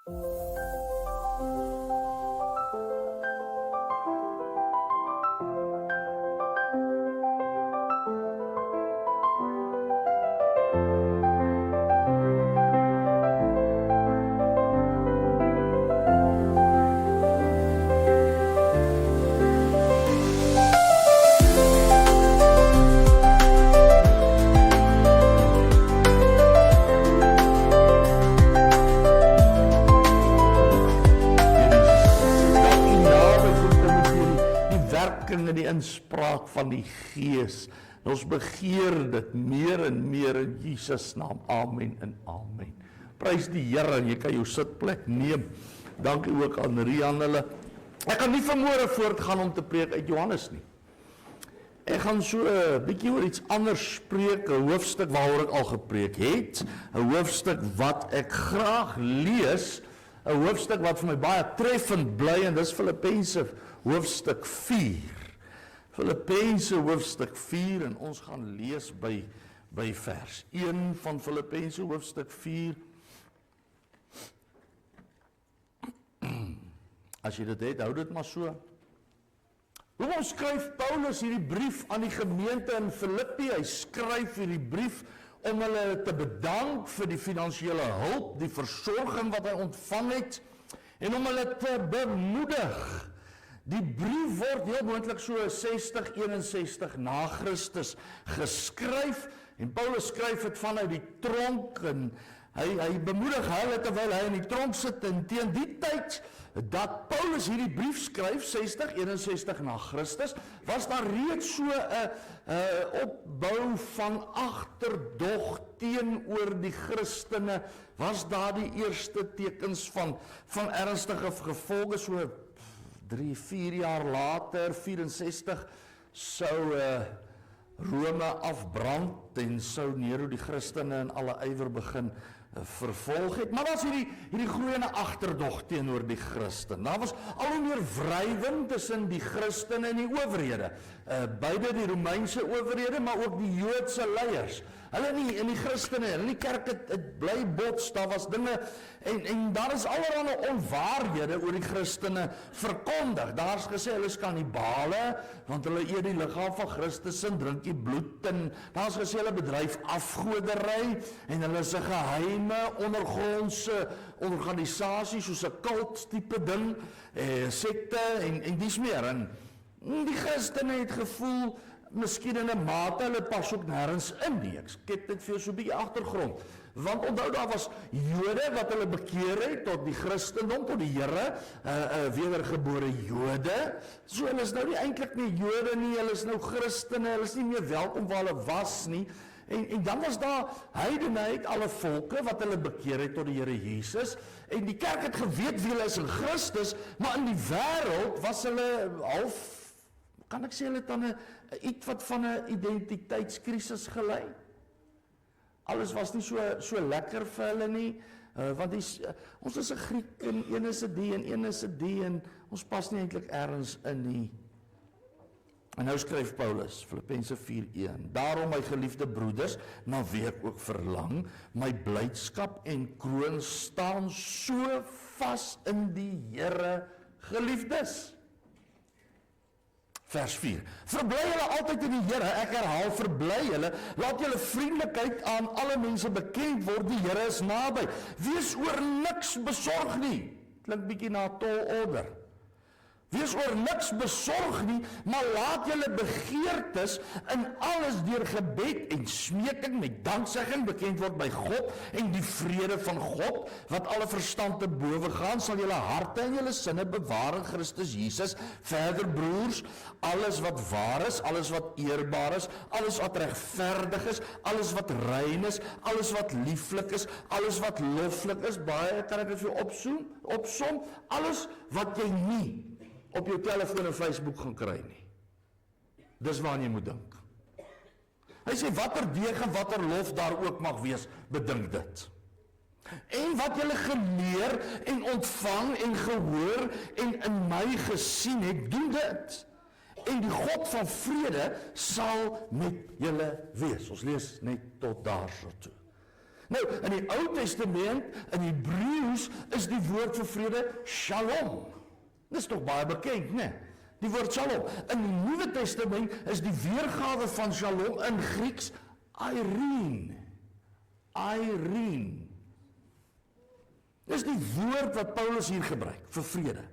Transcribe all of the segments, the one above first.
En die inspraak van die Gees. En ons begeer dit meer en meer in Jesus naam. Amen en amen. Prys die Here, en jy kan jou sitplek neem. Dankie ook aan Rian hulle. Ek gaan nie vanmôre voortgaan om te preek uit Johannes nie. Ek gaan so 'n bietjie oor iets anders spreek, 'n hoofstuk waaroor ek al gepreek het, 'n hoofstuk wat ek graag lees, 'n hoofstuk wat vir my baie treffend bly, en dis Filippense hoofstuk 4. Filippense hoofstuk 4, en ons gaan lees by vers 1 van Filippense hoofstuk 4. As jy dit het, hou dit maar so. Hoekom skryf Paulus hierdie brief aan die gemeente in Filippi? Hy skryf hierdie brief om hulle te bedank vir die finansiële hulp, die versorging wat hy ontvang het, en om hulle te bemoedig. Die brief word heel moontlik so 60-61 na Christus geskryf, en Paulus skryf dit vanuit die tronk, en hy bemoedig hulle terwyl hy in die tronk sit, en teen die tyd dat Paulus hierdie brief skryf, 60-61 na Christus, was daar reeds so 'n opbou van agterdog teenoor die Christene, was daar die eerste tekens van ernstige gevolge, so 3-4 jaar later, 64, sou Rome afbrand, en sou Nero die Christene in alle ywer begin vervolg het. Maar was hierdie groeiende agterdog teenoor die Christen. Daar was al hoe meer wrywing tussen die Christene en die owerhede. Beide die Romeinse owerhede, maar ook die Joodse leiers. Hulle nie, in die Christene, in die kerk het bly bots, daar was dinge, en daar is allerlei onwaarhede oor die Christene verkondig. Daar is gesê, hulle is kannibale, want hulle eet die liggaam van Christus en drink die bloed, en daar is gesê, hulle bedryf afgoderry, en hulle is 'n geheime, ondergrondse organisasie, soos 'n kult tipe ding, sekte, en dies meer, en die Christene het gevoel, miskien in 'n mate, hulle pas ook nêrens in nie. Ek skep dit vir jou so 'n bietjie agtergrond. Want onthou, daar was Jode wat hulle bekeer het tot die Christendom, tot die Here, wedergebore Jode. So hulle is nou nie eintlik nie Jode nie, hulle is nou Christene, hulle is nie meer welkom waar hulle was nie. En dan was daar heidene uit alle volke wat hulle bekeer het tot die Here Jesus. En die kerk het geweet wie hulle is in Christus, maar in die wêreld was hulle half, kan ek sê, hulle het aan iets wat van 'n identiteitskrisis gelei. Alles was nie so lekker vir hulle nie, want ons is 'n Griek, en een is 'n die, en een is 'n die, en ons pas nie eintlik ergens in nie. En nou skryf Paulus, Filippense 4:1, daarom my geliefde broeders, na wie ek ook verlang, my blydskap en kroon staan so vas in die Here, geliefdes. Vers 4, verbly julle altyd in die Here, ek herhaal, verbly julle, laat julle vriendelikheid aan alle mense bekend word, die Here is naby, wees oor niks besorg nie, klink bietjie na tall order, wees oor niks besorg nie, maar laat julle begeertes in alles deur gebed en smeking met danksegging bekend word by God, en die vrede van God, wat alle verstand te bowe gaan, sal julle harte en julle sinne bewaar in Christus Jesus. Verder broers, alles wat waar is, alles wat eerbaar is, alles wat regverdig is, alles wat rein is, alles wat lieflik is, alles wat loflik is, baie kan ek dit vir opsom, alles wat jy nie op jou telefoon en Facebook gaan kry nie. Dis waaraan jy moet dink. Hy sê, watter deeg en watter lof daar ook mag wees, bedink dit. En wat julle geleer en ontvang en gehoor en in my gesien het, doen dit. En die God van vrede sal met julle wees. Ons lees net tot daarso toe. Nou, in die Ou Testament, in Hebreëus, is die woord vir vrede shalom. Dis tog baie bekend, né? Die woord shalom. In die Nuwe Testament is die weergawe van shalom in Grieks Eirene. Eirene. Dis die woord wat Paulus hier gebruik vir vrede.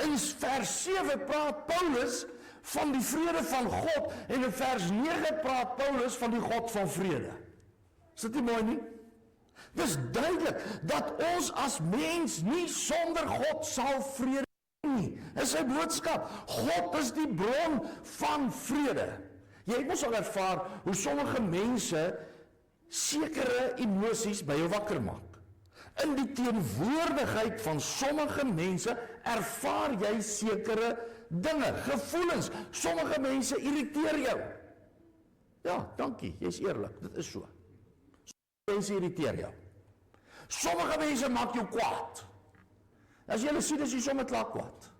In vers 7 praat Paulus van die vrede van God en in vers 9 praat Paulus van die God van vrede. Is dit nie mooi nie? Dis duidelik dat ons as mens nie sonder God sal vrede nie. Dis sy boodskap. God is die bron van vrede. Jy moet al ervaar hoe sommige mense sekere emosies by jou wakker maak. In die teenwoordigheid van sommige mense ervaar jy sekere dinge, gevoelens. Sommige mense irriteer jou. Ja, dankie, jy is eerlik, dit is so. Sommige mense irriteer jou. Sommige mense maak jou kwaad. As jy hulle sien, is jy sommer klaar kwaad.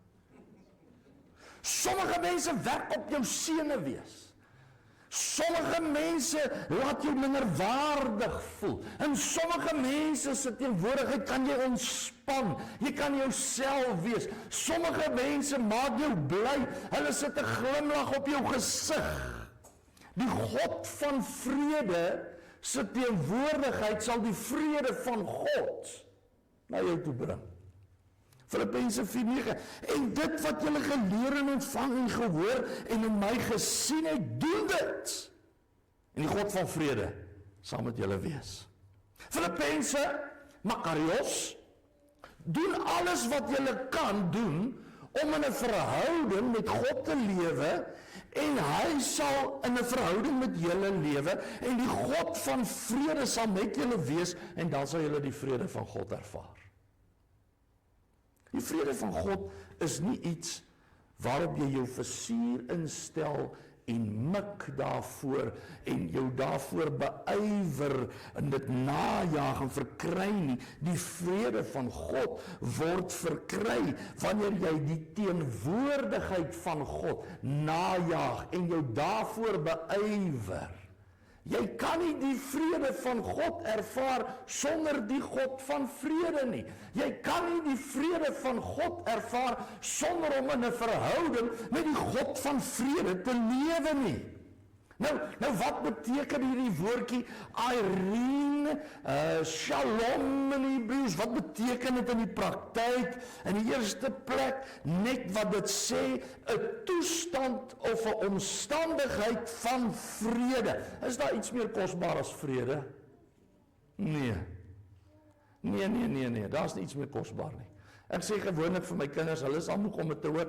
Sommige mense werk op jou senuwees. Sommige mense laat jou minderwaardig voel. In sommige mense se teenwoordigheid kan jy ontspan. Jy kan jouself wees. Sommige mense maak jou bly. Hulle sit 'n glimlag op jou gesig. Die God van vrede se teenwoordigheid sal die vrede van God na jou toe bring. Filippense 4:9. En dit wat julle geleer en ontvang en gehoor en in my gesien het, doen dit. En die God van vrede sal met julle wees. Filippense, Makarios, doen alles wat julle kan doen om in 'n verhouding met God te lewe en hy sal in 'n verhouding met julle lewe en die God van vrede sal met julle wees en dan sal julle die vrede van God ervaar. Die vrede van God is nie iets waarop jy jou versuur instel en mik daarvoor en jou daarvoor beywer en dit najag en verkry nie. Die vrede van God word verkry wanneer jy die teenwoordigheid van God najag en jou daarvoor beywer. Jy kan nie die vrede van God ervaar sonder die God van vrede nie. Jy kan nie die vrede van God ervaar sonder om in 'n verhouding met die God van vrede te lewe nie. Nou wat beteken hierdie woordjie Eirene, Shalom in Hebreëus? Wat beteken dit in die praktyk? In die eerste plek, net wat dit sê, 'n toestand of 'n omstandigheid van vrede. Is daar iets meer kosbaar as vrede? Nee, daar's nie iets meer kosbaar nie. Ek sê gewoonlik vir my kinders, hulle is al moeg om dit te hoor,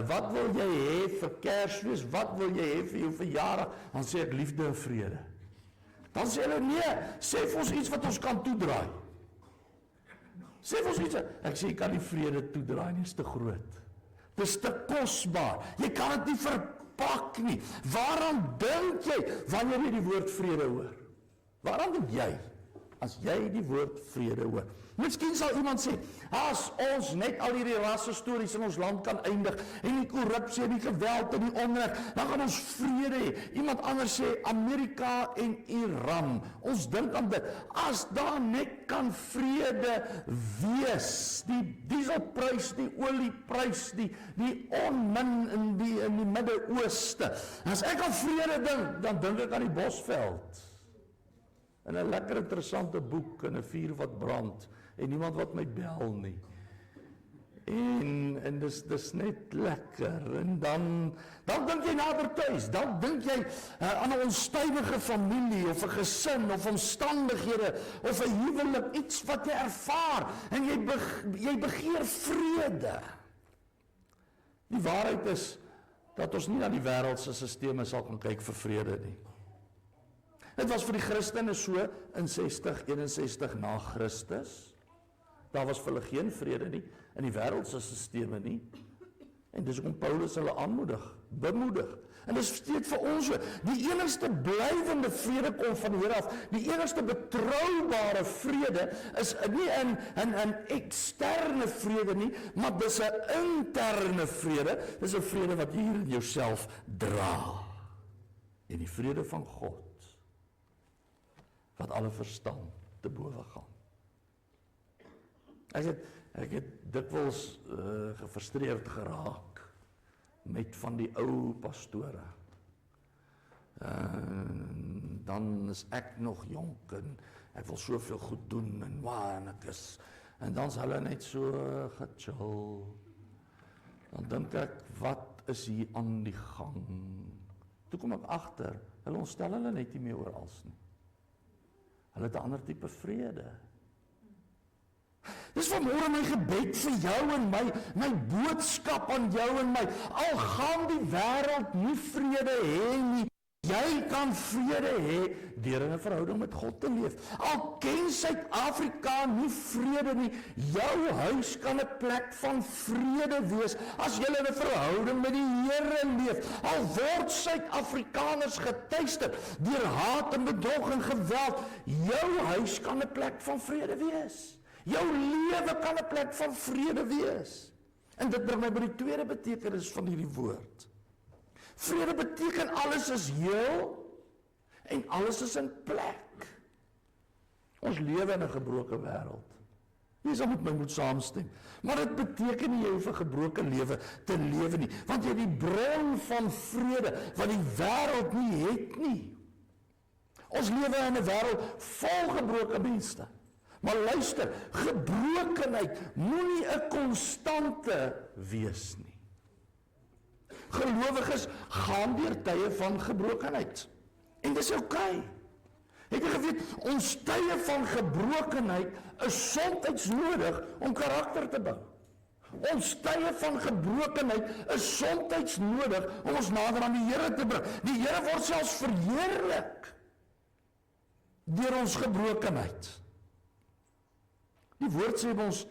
wat wil jy hê vir Kersfees, wat wil jy hê vir jou verjaardag? Dan sê ek liefde en vrede. Dan sê hulle, nee, sê vir ons iets wat ons kan toedraai. Sê vir ons iets, ek sê, jy kan nie vrede toedraai nie, is te groot. Dit is te kosbaar, jy kan dit nie verpak nie. Waaraan dink jy, wanneer jy die woord vrede hoor? Waaraan dink jy, as jy die woord vrede hoor? Miskien sal iemand sê, as ons net al hierdie rasse stories in ons land kan eindig, en die korrupsie en die geweld en die onreg, dan gaan ons vrede hê. Iemand anders sê, Amerika en Iran, ons dink aan dit, as daar net kan vrede wees, die dieselprys, die olieprys, die onmin in die Midde-Ooste, as ek aan vrede dink, dan dink ek aan die Bosveld, en 'n lekker interessante boek, en 'n vuur wat brand, en niemand wat my bel nie. En dis net lekker. En dan dink jy nader tuis. Dan dink jy aan 'n onstuimige familie, of 'n gesin, of omstandighede, of 'n huwelik, iets wat jy ervaar, en jy begeer vrede. Die waarheid is, dat ons nie na die wêreldse sisteme sal kan kyk vir vrede nie. Dit was vir die Christene so in 60-61 na Christus. Daar was vir hulle geen vrede nie, in die wêreldse sisteme nie. En dis hoekom Paulus hulle bemoedig. En dis steeds vir ons so, die enigste blywende vrede kom van hier af, die enigste betroubare vrede is nie in eksterne vrede nie, maar dis 'n interne vrede, dis 'n vrede wat hier in jouself dra. En die vrede van God, wat alle verstand te bowe gaan. Ek het dikwels gefrustreerd geraak met van die ou pastore. Dan is ek nog jonk en ek wil soveel goed doen en ek is, en dan is hulle net so gechill. Dan dink ek, wat is hier aan die gang? Toe kom ek agter, hulle ontstel hulle net nie meer orals nie. Hulle het 'n ander tipe vrede. Dis vanmôre my gebed vir jou en my boodskap aan jou en my. Al gaan die wêreld nie vrede hê nie, jy kan vrede hê deur in 'n verhouding met God te leef. Al ken Suid-Afrika nie vrede nie, jou huis kan 'n plek van vrede wees as jy in 'n verhouding met die Here leef. Al word Suid-Afrikaners getuister deur haat en bedrog en geweld, jou huis kan 'n plek van vrede wees. Jou lewe kan 'n plek van vrede wees. En dit bring my by die tweede betekenis van hierdie woord. Vrede beteken alles is heel en alles is in plek. Ons lewe in 'n gebroke wêreld. Jy sal met my moet saamstem. Maar dit beteken nie jy hoef 'n gebroke lewe te lewe nie, want jy het die bron van vrede wat die wêreld nie het nie. Ons lewe in 'n wêreld vol gebroke mense. Maar luister, gebrokenheid moenie 'n konstante wees nie. Gelowiges gaan deur tye van gebrokenheid. En dis oukei. Het jy geweet, ons tye van gebrokenheid is soms nodig om karakter te bou. Ons tye van gebrokenheid is soms nodig om ons nader aan die Here te bring. Die Here word selfs verheerlik deur ons gebrokenheid. Die woord sê ons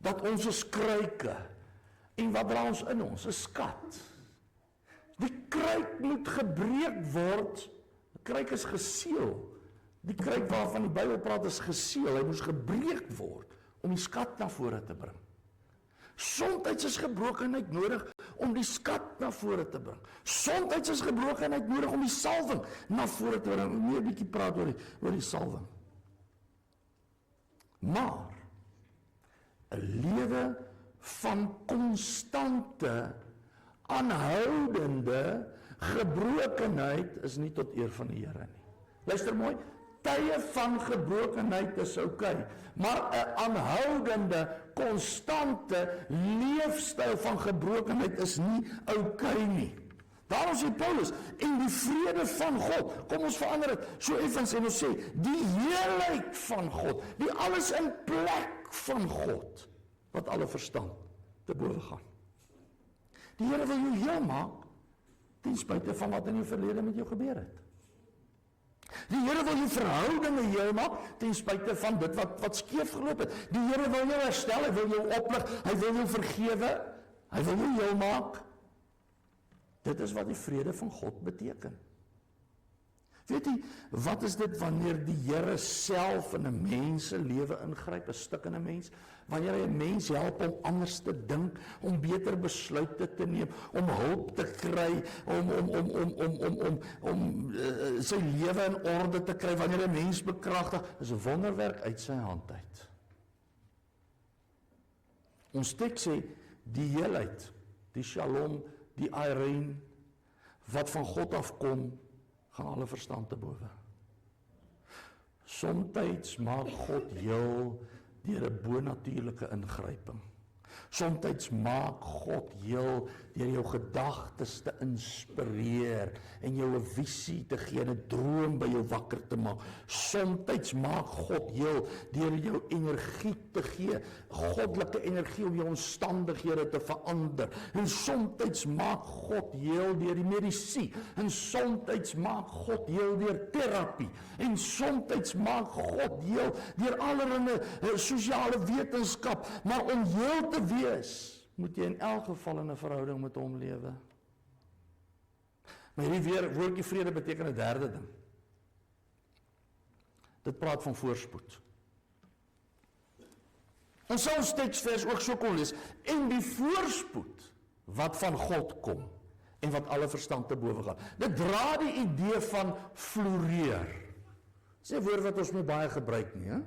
dat ons is kruike en wat dra ons in ons? 'n skat. Die kruik moet gebreek word. Die kruik is geseël. Die kruik waarvan die Bybel praat is geseël. Hy moes gebreek word om die skat na vore te bring. Soms is gebrokenheid nodig om die skat na vore te bring. Soms is gebrokenheid nodig om die salwing na vore te bring. Meer 'n bietjie praat oor die salwing. Maar 'n lewe van konstante, aanhoudende gebrokenheid is nie tot eer van die Here nie. Luister mooi, tye van gebrokenheid is oukei, maar 'n aanhoudende, konstante leefstyl van gebrokenheid is nie oukei nie. Daarom sê Paulus, en die vrede van God, kom ons verander dit so effens en ons sê, die heelheid van God, die alles in plek van God, wat alle verstand te bowe gaan. Die Here wil jou heel maak, ten spyte van wat in jou verlede met jou gebeur het. Die Here wil jou verhoudinge heel maak, ten spyte van dit wat skeef geloop het. Die Here wil jou herstel, hy wil jou oplig, hy wil jou vergewe, hy wil jou heel maak. Dit is wat die vrede van God beteken. Weet jy, wat is dit wanneer die Here self in 'n mens se lewe ingryp, 'n stuk in 'n mens, wanneer hy 'n mens help om anders te dink, om beter besluite te neem, om hulp te kry, om sy lewe in orde te kry, wanneer 'n mens bekragtig, is 'n wonderwerk uit sy hand uit. Ons teks sê, die heelheid, die shalom, die Irene, wat van God afkom, gaan alle verstand te bowe. Somtyds maak God heel deur 'n bonatuurlike ingryping. Somtyds maak God heel deur jou gedagtes te inspireer en jou 'n visie te gee, 'n droom by jou wakker te maak. Somtyds maak God heel deur jou energie te gee, goddelike energie om jou omstandighede te verander. En somtyds maak God heel deur die medisyne. En somtyds maak God heel deur terapie. En somtyds maak God heel deur allerlei sosiale wetenskap, maar om heel te wees, moet jy in elk geval in 'n verhouding met hom lewe. Maar hierdie woordjie vrede beteken 'n derde ding. Dit praat van voorspoed. Ons sal ons teksvers ook so kon lees, en die voorspoed wat van God kom en wat alle verstand te bowe gaan. Dit dra die idee van floreer. Dis 'n woord wat ons nie baie gebruik nie, hè?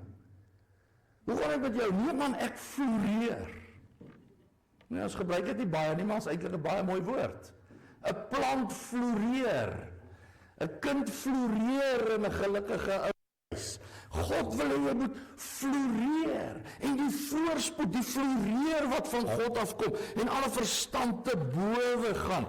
Hoe gaan dit met jou? Nee man, ek floreer. Nee, ons gebruik dit nie baie nie, maar is eintlik 'n baie mooi woord. 'n Plant floreer. 'n Kind floreer in 'n gelukkige huis. God wil hê jy moet floreer. En die voorspoed, die floreer wat van God afkom en alle verstand te bowe gaan.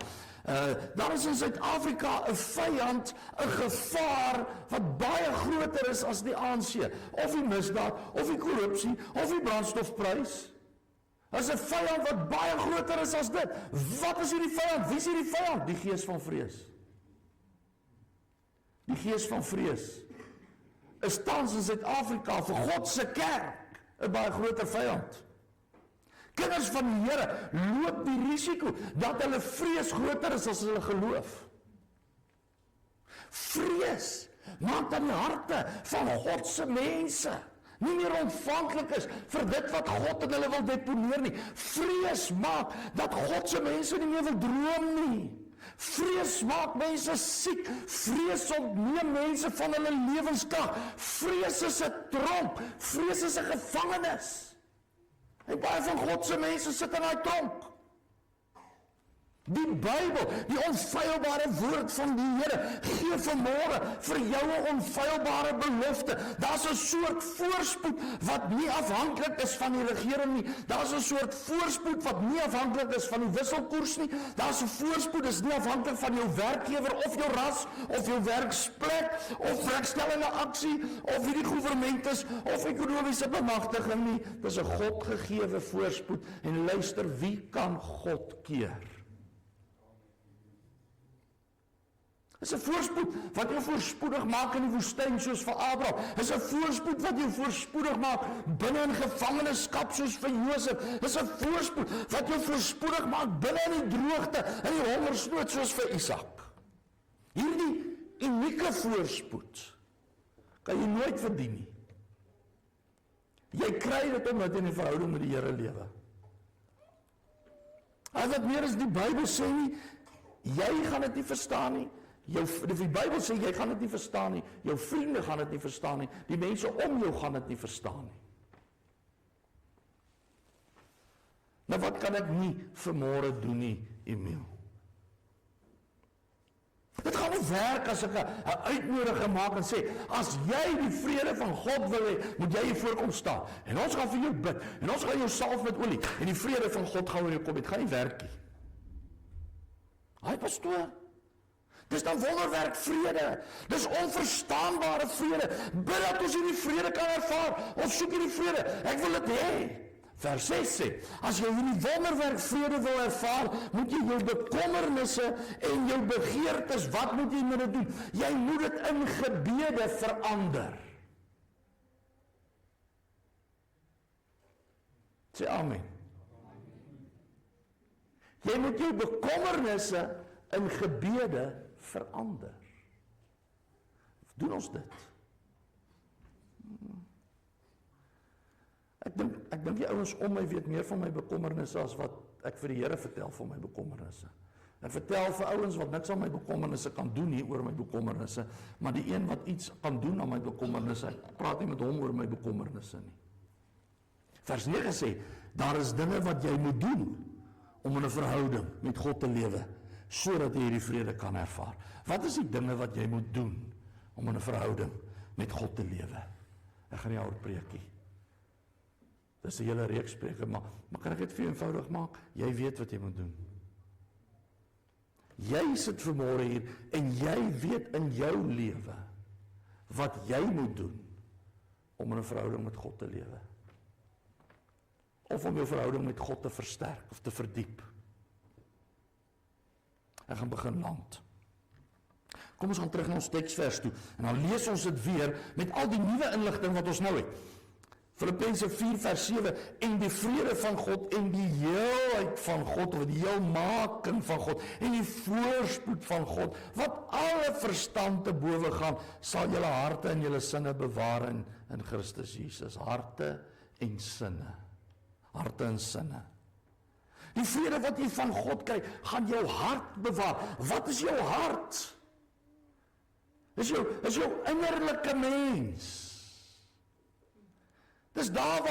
Daar is in Suid-Afrika 'n vyand, 'n gevaar wat baie groter is as die ANC, of die misdaad, of die korrupsie, of die brandstofprys. Daar is 'n vyand wat baie groter is as dit. Wat is hierdie vyand? Wie is hierdie vyand? Die gees van vrees. Die gees van vrees is tans in Suid-Afrika vir God se kerk 'n baie groter vyand. Kinders van die Here loop die risiko dat hulle vrees groter is as hulle geloof. Vrees maak dan die harte van God se mense nie meer ontvanklik is vir dit wat God in hulle wil deponeer nie. Vrees maak dat God se mense nie meer wil droom nie. Vrees maak mense siek. Vrees ontneem mense van hulle lewenskrag. Vrees is 'n tronk. Vrees is 'n gevangenis. En baie van God se mense sit in daai tronk. Die Bybel, die onfeilbare woord van die Here, gee vanmôre vir jou 'n onfeilbare belofte. Daar's 'n soort voorspoed wat nie afhanklik is van die regering nie. Daar's 'n soort voorspoed wat nie afhanklik is van die wisselkoers nie. Daar's 'n voorspoed, dis nie afhanklik van jou werkgewer of jou ras of jou werksplek of werkstellende aksie of wie die regering is of ekonomiese bemagtiging nie. Dis 'n God-gegewe voorspoed. En luister, wie kan God keer? Is 'n voorspoed wat jou voorspoedig maak in die woestyn soos vir Abraham. Is 'n voorspoed wat jou voorspoedig maak binne in gevangenskap soos vir Josef. Is 'n voorspoed wat jou voorspoedig maak binne in die droogte en die hongersnood soos vir Isak. Hierdie unieke voorspoed kan jy nooit verdien nie. Jy kry dit omdat jy in 'n verhouding met die Here lewe. En wat meer is die Bybel sê nie, jy gaan dit nie verstaan nie. Die Bybel sê jy gaan dit nie verstaan nie, jou vriende gaan dit nie verstaan nie, die mense om jou gaan dit nie verstaan nie. Nou wat kan ek nie vanmôre doen nie, Emiel? Dit gaan nie werk as ek 'n uitnodiging maak en sê, as jy die vrede van God wil hê, moet jy hier voorkom staan. En ons gaan vir jou bid, en ons gaan jou salf met olie, en die vrede van God gaan oor jou kom. Dit gaan nie werk nie. Haai pastoor, dis dan wonderwerk vrede. Dis onverstaanbare vrede. Bid dat ons hierdie vrede kan ervaar. Ons soek hierdie vrede. Ek wil dit hê. Vers 6 sê, as jy hierdie wonderwerk vrede wil ervaar, moet jy jou bekommernisse en jou begeertes, wat moet jy met dit doen? Jy moet dit in gebede verander. Sê amen. Jy moet jou bekommernisse in gebede verander. Doen ons dit? Ek dink die ouens om my weet meer van my bekommernisse as wat ek vir die Here vertel van my bekommernisse. Ek vertel vir ouens wat niks aan my bekommernisse kan doen nie oor my bekommernisse, maar die een wat iets kan doen aan my bekommernisse, ek praat nie met hom oor my bekommernisse nie. Vers 9 sê, daar is dinge wat jy moet doen om in 'n verhouding met God te lewe, sodat jy hierdie vrede kan ervaar. Wat is die dinge wat jy moet doen om in 'n verhouding met God te lewe? Ek gaan nie oor preekie. Dis 'n hele reeks preke, maar kan ek dit vir jou eenvoudig maak? Jy weet wat jy moet doen. Jy sit vanmôre hier en jy weet in jou lewe wat jy moet doen om in 'n verhouding met God te lewe. Of om jou verhouding met God te versterk of te verdiep. Ek gaan begin land. Kom ons gaan terug na ons teksvers toe en dan lees ons dit weer met al die nuwe inligting wat ons nou het. Filippense 4 vers 7, en die vrede van God en die heelheid van God, of die heelmaking van God en die voorspoed van God, wat alle verstand te bowe gaan, sal julle harte en julle sinne bewaar in Christus Jesus. Harte en sinne. Harte en sinne. Die vrede wat jy van God kry, gaan jou hart bewaar. Wat is jou hart? Is jou innerlike mens. Dis daar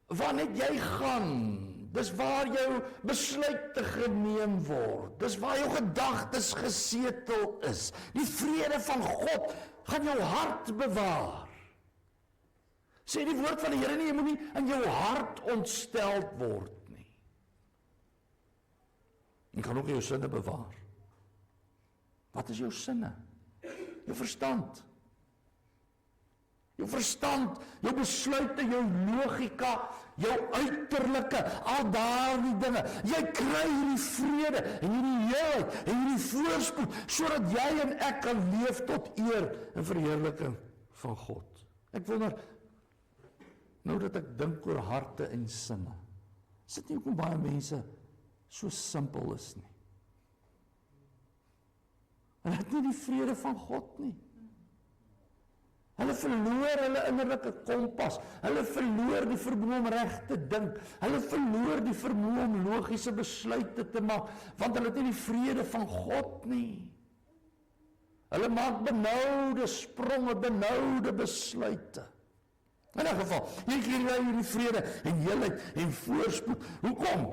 waar net jy gaan. Dis waar jou besluite geneem word. Dis waar jou gedagtes gesetel is. Die vrede van God gaan jou hart bewaar. Sê die woord van die Here nie, jy moet nie in jou hart ontsteld word nie. Jy kan ook jou sinne bewaar. Wat is jou sinne? Jou verstand. Jou verstand, jou besluite, jou logika, jou uiterlike, al daardie dinge. Jy kry hierdie vrede en hierdie heelheid en hierdie voorspoed, sodat jy en ek kan leef tot eer en verheerliking van God. Ek wonder, nou dat ek dink oor harte en sinne, is dit nie hoekom baie mense so simpel is nie. Hulle het nie die vrede van God nie. Hulle verloor hulle innerlike kompas. Hulle verloor die vermoë om reg te dink. Hulle verloor die vermoë om logiese besluite te maak, want hulle het nie die vrede van God nie. Hulle maak benoude spronge, benoude besluite. In 'n geval, jy kry hierdie vrede en heelheid en voorspoed. Hoekom?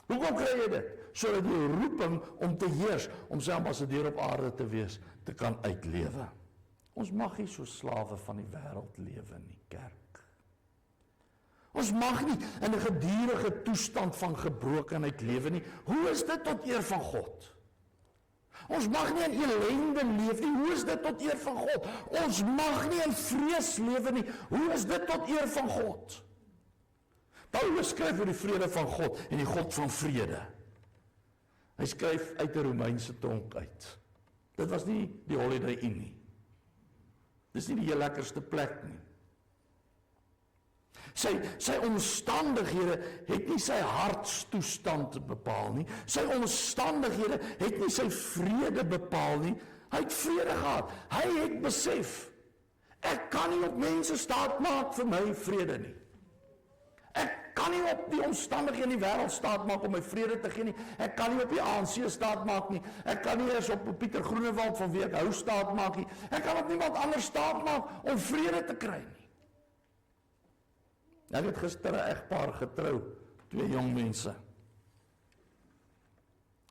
Hoekom kry jy dit? Sodat jy roeping om te heers, om sy ambassadeur op aarde te wees, te kan uitlewe. Ons mag nie so slawe van die wêreld lewe nie, kerk. Ons mag nie in 'n gedurende toestand van gebrokenheid lewe nie. Hoe is dit tot eer van God? Ons mag nie in ellende leef nie. Hoe is dit tot eer van God? Ons mag nie in vrees lewe nie. Hoe is dit tot eer van God? Paulus skryf oor die vrede van God en die God van vrede. Hy skryf uit 'n Romeinse tronk uit. Dit was nie die Holiday Inn nie. Dis nie die heel lekkerste plek nie. Sy omstandighede het nie sy hartstoestand bepaal nie. Sy omstandighede het nie sy vrede bepaal nie. Hy het vrede gehad. Hy het besef, ek kan nie op mense staat maak vir my vrede nie. Ek kan nie op die omstandighede in die wêreld staat maak om my vrede te gee nie. Ek kan nie op die ANC staat maak nie. Ek kan nie eens op Pieter Groenewald van wie ek hou staat maak nie. Ek kan op niemand anders staat maak om vrede te kry nie. Ek het gister 'n egpaar getrou, 2 jong mense.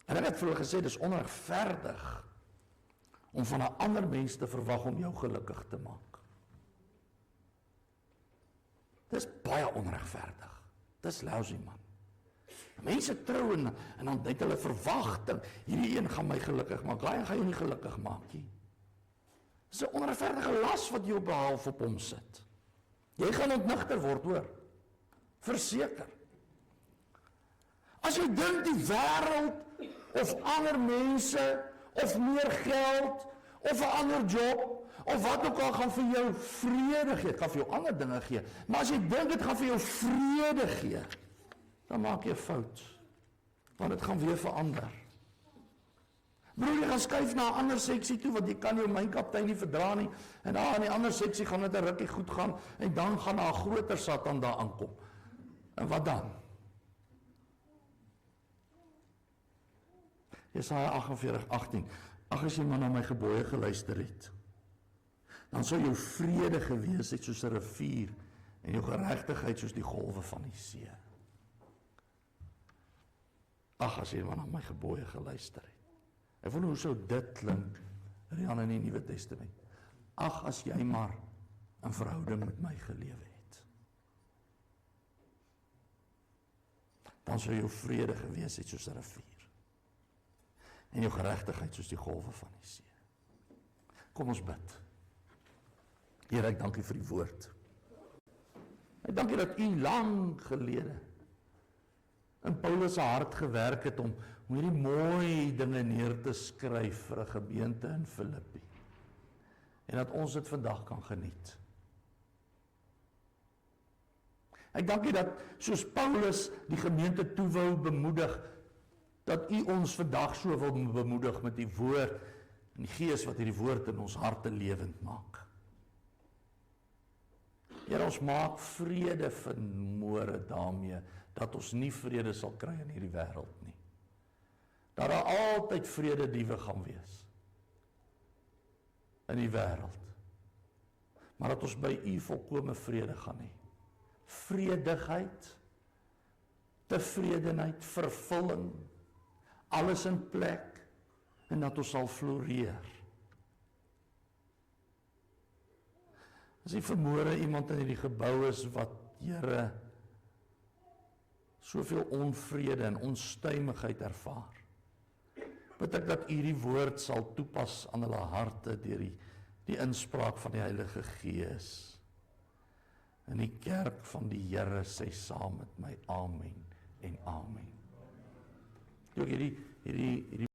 En ek het vir hulle gesê, dis onregverdig om van 'n ander mens te verwag om jou gelukkig te maak. Dis baie onregverdig. Dis lousy, man. Mense trou en dan het hulle verwagting, hierdie een gaan my gelukkig maak, daai een gaan jou nie gelukkig maak nie. Dis 'n onregverdige las wat jy op behalf op hom sit. Jy gaan ontnigter word, hoor. Verseker. As jy dink die wêreld of ander mense of meer geld of 'n ander job of wat ook al gaan vir jou vrede gee, gaan vir jou ander dinge gee, maar as jy dink dit gaan vir jou vrede gee, dan maak jy fout, want dit gaan weer verander. Broer, jy gaan skuif na 'n ander seksie toe, want jy kan jou mynkaptein nie verdra nie, en daar in die ander seksie gaan dit 'n rukkie goed gaan, en dan gaan daar 'n groter Satan daar aankom. En wat dan? Jesaja 48:18. Ag, as jy maar na my gebooie geluister het, dan sou jou vrede gewees het soos 'n rivier, en jou geregtigheid soos die golwe van die see. Ag, as jy maar na my gebooie geluister het. Ek wonder hoe sou dit klink, Rian, in die Nuwe Testament. Ag, as jy maar 'n verhouding met my gelewe het. Dan sou jou vrede gewees het soos 'n rivier. En jou geregtigheid soos die golwe van die see. Kom ons bid. Here, ek dank U vir die woord. Ek dank U dat U lank gelede in Paulus se hart gewerk het om hierdie mooi dinge neer te skryf vir 'n gemeente in Filippi. En dat ons dit vandag kan geniet. Ek dank U dat soos Paulus die gemeente toe wou bemoedig, dat U ons vandag so wil bemoedig met die woord en die Gees wat hierdie woord in ons harte lewend maak. Here, ons maak vrede vanmôre daarmee, dat ons nie vrede sal kry in hierdie wêreld nie. Dat daar altyd vrede diewe gaan wees in die wêreld. maar dat ons by U volkome vrede gaan hê. Vredigheid, tevredenheid, vervulling, alles in plek, en dat ons sal floreer. As die vermoere iemand in hierdie gebou is wat, Here, soveel onvrede en onstuimigheid ervaar, bid ek dat U die woord sal toepas aan hulle harte deur die inspraak van die Heilige Gees. In die kerk van die Here sê saam met my amen en amen. Hierdie